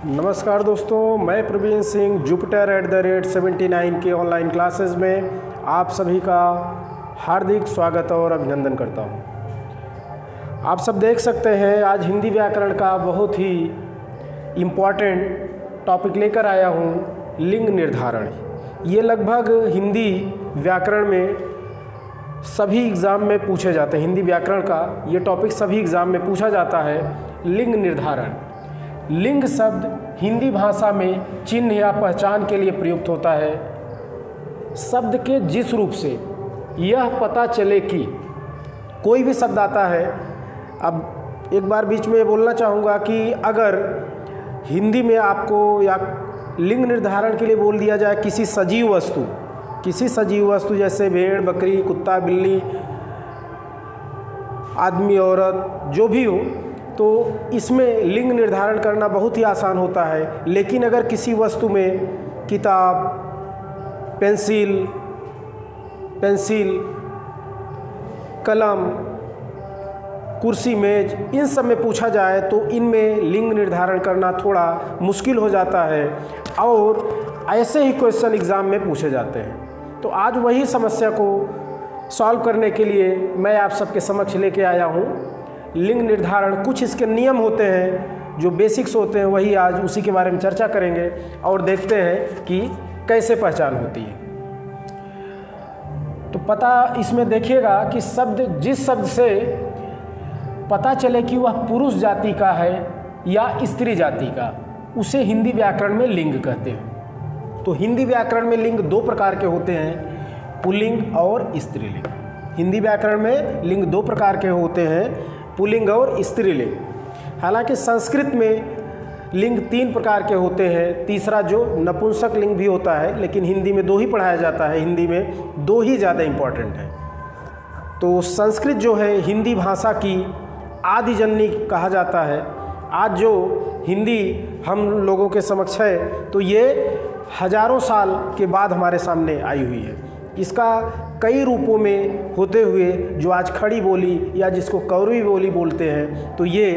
नमस्कार दोस्तों, मैं प्रवीण सिंह जुपिटर @79 के ऑनलाइन क्लासेस में आप सभी का हार्दिक स्वागत और अभिनंदन करता हूं। आप सब देख सकते हैं आज हिंदी व्याकरण का बहुत ही इम्पॉर्टेंट टॉपिक लेकर आया हूं, लिंग निर्धारण। ये लगभग हिंदी व्याकरण में सभी एग्ज़ाम में पूछे जाते हैं। हिंदी व्याकरण का ये टॉपिक सभी एग्ज़ाम में पूछा जाता है, लिंग निर्धारण। लिंग शब्द हिंदी भाषा में चिन्ह या पहचान के लिए प्रयुक्त होता है। शब्द के जिस रूप से यह पता चले कि कोई भी शब्द आता है। अब एक बार बीच में बोलना चाहूँगा कि अगर हिंदी में आपको या लिंग निर्धारण के लिए बोल दिया जाए किसी सजीव वस्तु जैसे भेड़, बकरी, कुत्ता, बिल्ली, आदमी, औरत, जो भी हो, तो इसमें लिंग निर्धारण करना बहुत ही आसान होता है। लेकिन अगर किसी वस्तु में किताब, पेंसिल, कलम, कुर्सी, मेज, इन सब में पूछा जाए तो इनमें लिंग निर्धारण करना थोड़ा मुश्किल हो जाता है और ऐसे ही क्वेश्चन एग्ज़ाम में पूछे जाते हैं। तो आज वही समस्या को सॉल्व करने के लिए मैं आप सबके समक्ष लेके आया हूँ। लिंग निर्धारण, कुछ इसके नियम होते हैं जो बेसिक्स होते हैं, वही आज उसी के बारे में चर्चा करेंगे और देखते हैं कि कैसे पहचान होती है। तो पता इसमें देखिएगा कि जिस शब्द से पता चले कि वह पुरुष जाति का है या स्त्री जाति का, उसे हिंदी व्याकरण में लिंग कहते हैं। तो हिंदी व्याकरण में लिंग दो प्रकार के होते हैं, पुल्लिंग और स्त्रीलिंग। हिंदी व्याकरण में लिंग दो प्रकार के होते हैं, पुल्लिंग और स्त्रीलिंग। हालांकि संस्कृत में लिंग तीन प्रकार के होते हैं, तीसरा जो नपुंसक लिंग भी होता है, लेकिन हिंदी में दो ही पढ़ाया जाता है। हिंदी में दो ही ज़्यादा इम्पॉर्टेंट है। तो संस्कृत जो है हिंदी भाषा की आदि जननी कहा जाता है। आज जो हिंदी हम लोगों के समक्ष है तो ये हजारों साल के बाद हमारे सामने आई हुई है। इसका कई रूपों में होते हुए जो आज खड़ी बोली या जिसको कौरवी बोली बोलते हैं, तो ये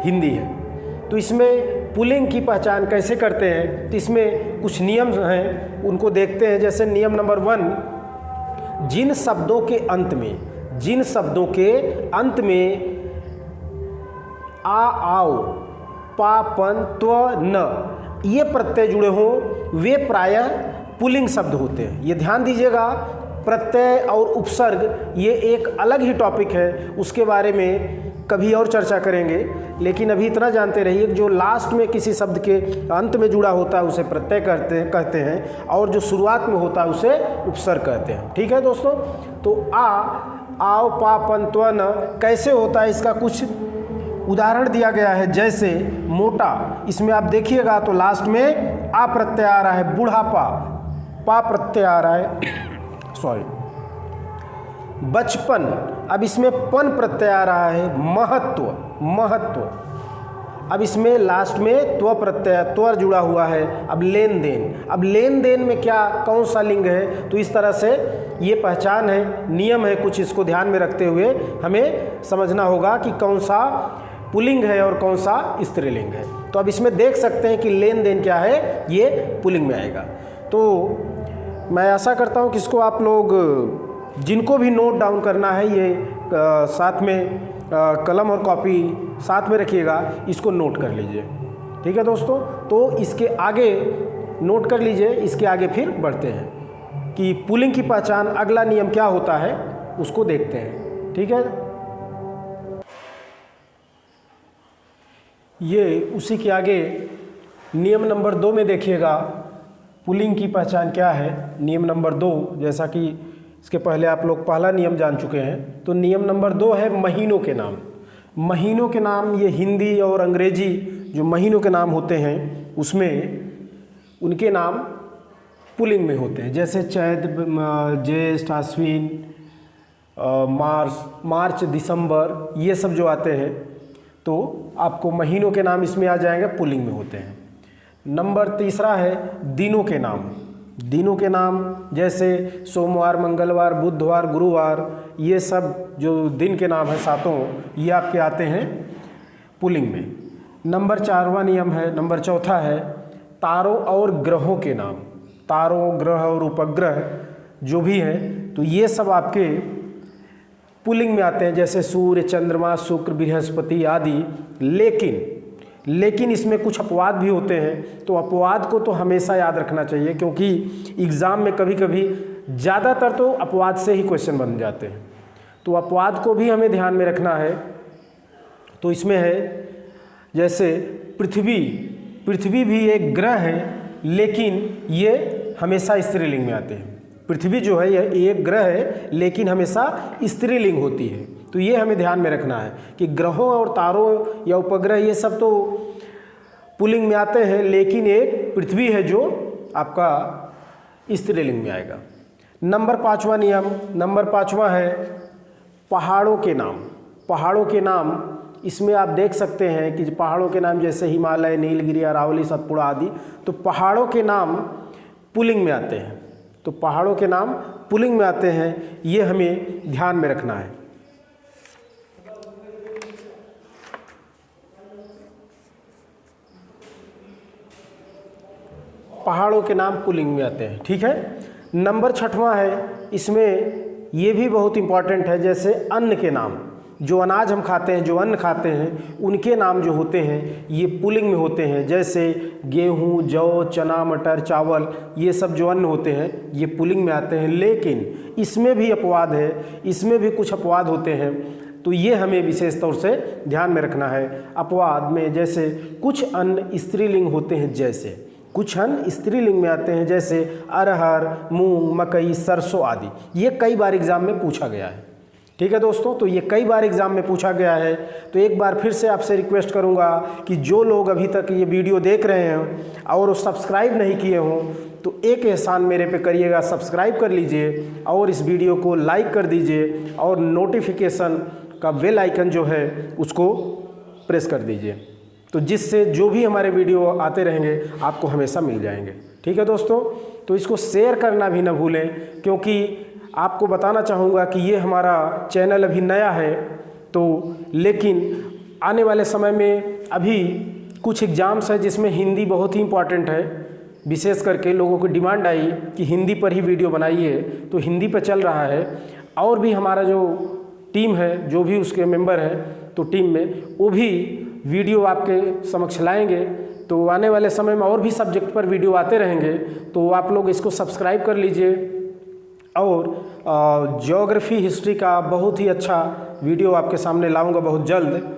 हिंदी है। तो इसमें पुल्लिंग की पहचान कैसे करते हैं, तो इसमें कुछ नियम हैं, उनको देखते हैं। जैसे नियम नंबर 1, जिन शब्दों के अंत में आ, आओ, पा, पन, त्व, न ये प्रत्यय जुड़े हों, वे प्रायः पुल्लिंग शब्द होते हैं। ये ध्यान दीजिएगा। प्रत्यय और उपसर्ग ये एक अलग ही टॉपिक है, उसके बारे में कभी और चर्चा करेंगे। लेकिन अभी इतना जानते रहिए, जो लास्ट में किसी शब्द के अंत में जुड़ा होता है उसे प्रत्यय कहते हैं और जो शुरुआत में होता है उसे उपसर्ग कहते हैं। ठीक है दोस्तों। तो आ, आओ, पा, पन, त्व, न कैसे होता है, इसका कुछ उदाहरण दिया गया है। जैसे मोटा, इसमें आप देखिएगा तो लास्ट में आ प्रत्यय आ रहा है, बुढ़ापा पा प्रत्यय आ रहा है, बचपन, अब इसमें पन प्रत्यय आ रहा है, महत्व, अब इसमें लास्ट में त्व प्रत्यय, त्वर जुड़ा हुआ है। अब लेन देन में क्या, कौन सा लिंग है, तो इस तरह से ये पहचान है, नियम है कुछ, इसको ध्यान में रखते हुए हमें समझना होगा कि कौन सा पुल्लिंग है और कौन सा स्त्रीलिंग है। तो अब इसमें देख सकते हैं कि लेन देन क्या है, ये पुल्लिंग में आएगा। तो मैं आशा करता हूँ कि इसको आप लोग जिनको भी नोट डाउन करना है, ये साथ में कलम और कॉपी साथ में रखिएगा, इसको नोट कर लीजिए। ठीक है दोस्तों। तो इसके आगे नोट कर लीजिए, इसके आगे फिर बढ़ते हैं कि पुल्लिंग की पहचान अगला नियम क्या होता है, उसको देखते हैं। ठीक है, ये उसी के आगे नियम नंबर 2 में देखिएगा पुल्लिंग की पहचान क्या है। नियम नंबर 2, जैसा कि इसके पहले आप लोग पहला नियम जान चुके हैं, तो नियम नंबर 2 है महीनों के नाम। महीनों के नाम, ये हिंदी और अंग्रेजी जो महीनों के नाम होते हैं उसमें उनके नाम पुल्लिंग में होते हैं। जैसे चैत, ज्येष्ठ, आश्विन, मार्च, दिसंबर, ये सब जो आते हैं तो आपको महीनों के नाम इसमें आ जाएंगे, पुल्लिंग में होते हैं। नंबर 3 है दिनों के नाम। जैसे सोमवार, मंगलवार, बुधवार, गुरुवार, ये सब जो दिन के नाम हैं सातों, ये आपके आते हैं पुल्लिंग में। नंबर 4वां नियम है, नंबर 4था है तारों और ग्रहों के नाम। तारों, ग्रह और उपग्रह जो भी हैं तो ये सब आपके पुल्लिंग में आते हैं, जैसे सूर्य, चंद्रमा, शुक्र, बृहस्पति आदि। लेकिन इसमें कुछ अपवाद भी होते हैं, तो अपवाद को तो हमेशा याद रखना चाहिए, क्योंकि एग्ज़ाम में कभी कभी ज़्यादातर तो अपवाद से ही क्वेश्चन बन जाते हैं, तो अपवाद को भी हमें ध्यान में रखना है। तो इसमें है जैसे पृथ्वी भी एक ग्रह है, लेकिन ये हमेशा स्त्रीलिंग में आते हैं। पृथ्वी जो है यह एक ग्रह है, लेकिन हमेशा स्त्रीलिंग होती है। तो ये हमें ध्यान में रखना है कि ग्रहों और तारों या उपग्रह ये सब तो पुल्लिंग में आते हैं, लेकिन एक पृथ्वी है जो आपका स्त्रीलिंग में आएगा। नंबर 5वां नियम, नंबर 5वां है पहाड़ों के नाम। पहाड़ों के नाम इसमें आप देख सकते हैं कि पहाड़ों के नाम जैसे हिमालय, नीलगिरी, अरावली, सतपुड़ा आदि, तो पहाड़ों के नाम पुल्लिंग में आते हैं। तो पहाड़ों के नाम पुल्लिंग में आते हैं, ये हमें ध्यान में रखना है। पहाड़ों के नाम पुल्लिंग में आते हैं, ठीक है। नंबर 6वां है, इसमें ये भी बहुत इंपॉर्टेंट है, जैसे अन्न के नाम। जो अनाज हम खाते हैं, जो अन्न खाते हैं, उनके नाम जो होते हैं ये पुल्लिंग में होते हैं। जैसे गेहूँ, जौ, चना, मटर, चावल, ये सब जो अन्न होते हैं ये पुल्लिंग में आते हैं। लेकिन इसमें भी अपवाद है, इसमें भी कुछ अपवाद होते हैं, तो ये हमें विशेष तौर से ध्यान में रखना है। अपवाद में जैसे कुछ अन्न स्त्रीलिंग होते हैं, जैसे कुछ अन्न स्त्रीलिंग में आते हैं, जैसे अरहर, मूंग, मकई, सरसों आदि। ये कई बार एग्जाम में पूछा गया है, ठीक है दोस्तों। तो ये कई बार एग्जाम में पूछा गया है, तो एक बार फिर से आपसे रिक्वेस्ट करूंगा कि जो लोग अभी तक ये वीडियो देख रहे हैं और सब्सक्राइब नहीं किए हों, तो एक एहसान मेरे पे करिएगा, सब्सक्राइब कर लीजिए और इस वीडियो को लाइक कर दीजिए और नोटिफिकेशन का बेल आइकन जो है उसको प्रेस कर दीजिए, तो जिससे जो भी हमारे वीडियो आते रहेंगे आपको हमेशा मिल जाएंगे, ठीक है दोस्तों। तो इसको शेयर करना भी ना भूलें, क्योंकि आपको बताना चाहूँगा कि ये हमारा चैनल अभी नया है, तो लेकिन आने वाले समय में अभी कुछ एग्ज़ाम्स है जिसमें हिंदी बहुत ही इम्पॉर्टेंट है। विशेष करके लोगों को डिमांड आई कि हिंदी पर ही वीडियो बनाइए, तो हिंदी पर चल रहा है। और भी हमारा जो टीम है, जो भी उसके मेंबर हैं, तो टीम में वो भी वीडियो आपके समक्ष लाएंगे। तो आने वाले समय में और भी सब्जेक्ट पर वीडियो आते रहेंगे, तो आप लोग इसको सब्सक्राइब कर लीजिए। और ज्योग्राफी, हिस्ट्री का बहुत ही अच्छा वीडियो आपके सामने लाऊंगा बहुत जल्द।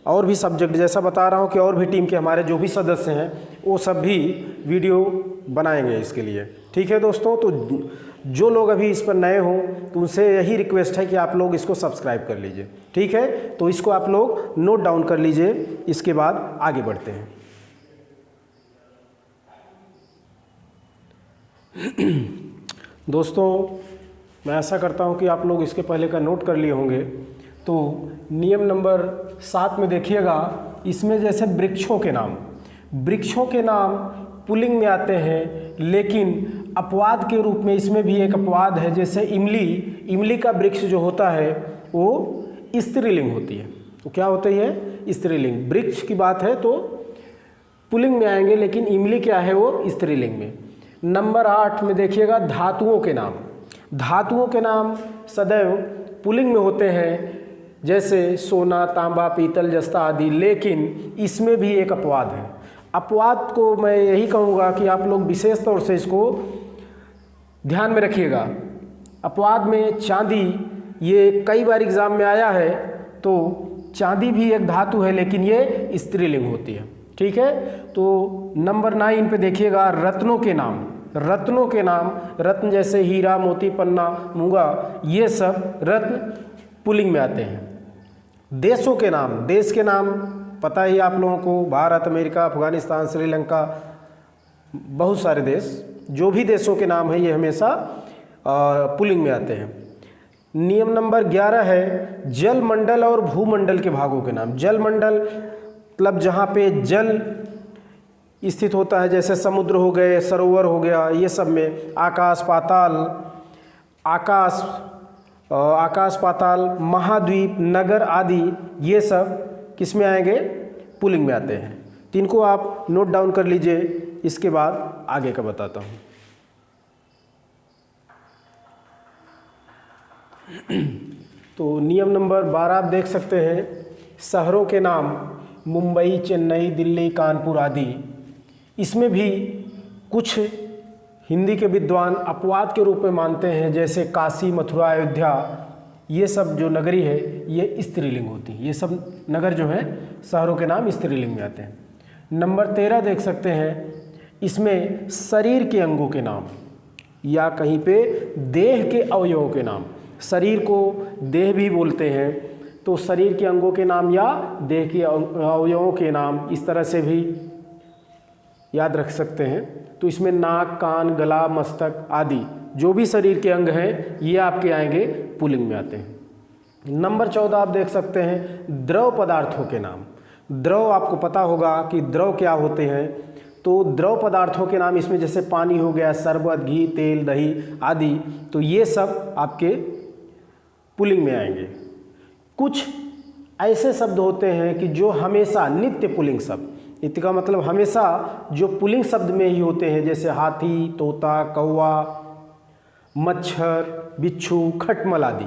और भी सब्जेक्ट जैसा बता रहा हूँ कि और भी टीम के हमारे जो भी सदस्य हैं वो सब भी वीडियो बनाएंगे इसके लिए, ठीक है दोस्तों। तो जो लोग अभी इस पर नए हों तो उनसे यही रिक्वेस्ट है कि आप लोग इसको सब्सक्राइब कर लीजिए, ठीक है। तो इसको आप लोग नोट डाउन कर लीजिए, इसके बाद आगे बढ़ते हैं। दोस्तों मैं आशा करता हूं कि आप लोग इसके पहले का नोट कर लिए होंगे। तो नियम नंबर 7 में देखिएगा, इसमें जैसे वृक्षों के नाम पुल्लिंग में आते हैं, लेकिन अपवाद के रूप में इसमें भी एक अपवाद है। जैसे इमली का वृक्ष जो होता है वो स्त्रीलिंग होती है। तो क्या होती है? स्त्रीलिंग। वृक्ष की बात है तो पुल्लिंग में आएंगे, लेकिन इमली क्या है? वो स्त्रीलिंग में। नंबर 8 में देखिएगा धातुओं के नाम सदैव पुल्लिंग में होते हैं, जैसे सोना, तांबा, पीतल, जस्ता आदि। लेकिन इसमें भी एक अपवाद है। अपवाद को मैं यही कहूँगा कि आप लोग विशेष तौर से इसको ध्यान में रखिएगा। अपवाद में चांदी, ये कई बार एग्जाम में आया है, तो चांदी भी एक धातु है, लेकिन ये स्त्रीलिंग होती है, ठीक है। तो नंबर 9 पे देखिएगा रत्नों के नाम, रत्न जैसे हीरा, मोती, पन्ना, मूंगा, ये सब रत्न पुल्लिंग में आते हैं। देशों के नाम, देश के नाम पता ही आप लोगों को, भारत, अमेरिका, अफगानिस्तान, श्रीलंका, बहुत सारे देश, जो भी देशों के नाम है ये हमेशा पुल्लिंग में आते हैं। नियम नंबर 11 है जल मंडल और भूमंडल के भागों के नाम। जल मंडल मतलब जहाँ पे जल स्थित होता है, जैसे समुद्र हो गए, सरोवर हो गया, ये सब में आकाश पाताल, महाद्वीप, नगर आदि, ये सब किस में आएंगे? पुल्लिंग में आते हैं। तो इनको आप नोट डाउन कर लीजिए, इसके बाद आगे का बताता हूँ। तो नियम नंबर 12 आप देख सकते हैं, शहरों के नाम मुंबई, चेन्नई, दिल्ली, कानपुर आदि। इसमें भी कुछ हिंदी के विद्वान अपवाद के रूप में मानते हैं, जैसे काशी, मथुरा, अयोध्या, ये सब जो नगरी है ये स्त्रीलिंग होती है। ये सब नगर जो हैं शहरों के नाम स्त्रीलिंग में आते हैं। नंबर 13 देख सकते हैं, इसमें शरीर के अंगों के नाम या कहीं पे देह के अवयवों के नाम, शरीर को देह भी बोलते हैं, तो शरीर के अंगों के नाम या देह के अवयवों के नाम इस तरह से भी याद रख सकते हैं। तो इसमें नाक, कान, गला, मस्तक आदि जो भी शरीर के अंग हैं ये आपके आएंगे पुल्लिंग में आते हैं। नंबर 14 आप देख सकते हैं, द्रव पदार्थों के नाम। द्रव आपको पता होगा कि द्रव क्या होते हैं, तो द्रव पदार्थों के नाम इसमें जैसे पानी हो गया, शरबत, घी, तेल, दही आदि, तो ये सब आपके पुल्लिंग में आएंगे। कुछ ऐसे शब्द होते हैं कि जो हमेशा नित्य पुल्लिंग शब्द, नित्य का मतलब हमेशा जो पुल्लिंग शब्द में ही होते हैं, जैसे हाथी, तोता, कौवा, मच्छर, बिच्छू, खटमल आदि,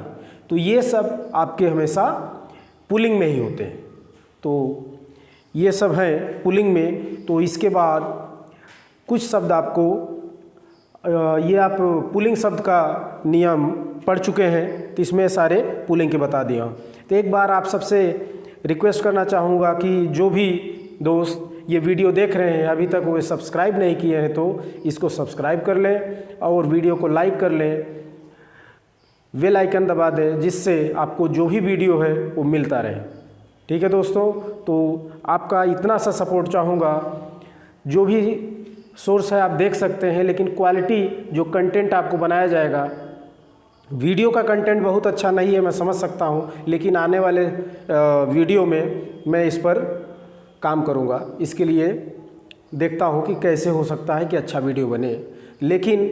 तो ये सब आपके हमेशा पुल्लिंग में ही होते हैं। तो ये सब हैं पुल्लिंग में। तो इसके बाद कुछ शब्द आपको ये आप पुल्लिंग शब्द का नियम पढ़ चुके हैं, तो इसमें सारे पुल्लिंग के बता दिया। तो एक बार आप सबसे रिक्वेस्ट करना चाहूँगा कि जो भी दोस्त ये वीडियो देख रहे हैं अभी तक वो सब्सक्राइब नहीं किए हैं तो इसको सब्सक्राइब कर लें और वीडियो को लाइक कर लें, बेल आइकन दबा दें, जिससे आपको जो भी वीडियो है वो मिलता रहे। ठीक है दोस्तों, तो आपका इतना सा सपोर्ट चाहूँगा। जो भी सोर्स है आप देख सकते हैं, लेकिन क्वालिटी जो कंटेंट आपको बनाया जाएगा, वीडियो का कंटेंट बहुत अच्छा नहीं है मैं समझ सकता हूँ, लेकिन आने वाले वीडियो में मैं इस पर काम करूँगा। इसके लिए देखता हूँ कि कैसे हो सकता है कि अच्छा वीडियो बने। लेकिन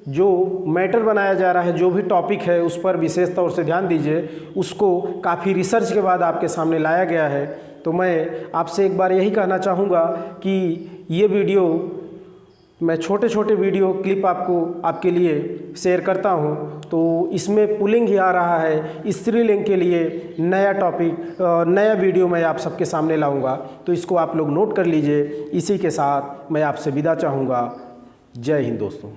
जो मैटर बनाया जा रहा है, जो भी टॉपिक है, उस पर विशेष तौर से ध्यान दीजिए। उसको काफ़ी रिसर्च के बाद आपके सामने लाया गया है। तो मैं आपसे एक बार यही कहना चाहूँगा कि ये वीडियो, मैं छोटे छोटे वीडियो क्लिप आपके लिए शेयर करता हूँ, तो इसमें पुल्लिंग ही आ रहा है। स्त्रीलिंग के लिए नया टॉपिक, नया वीडियो मैं आप सबके सामने लाऊंगा, तो इसको आप लोग नोट कर लीजिए। इसी के साथ मैं आपसे विदा चाहूँगा। जय हिंद दोस्तों।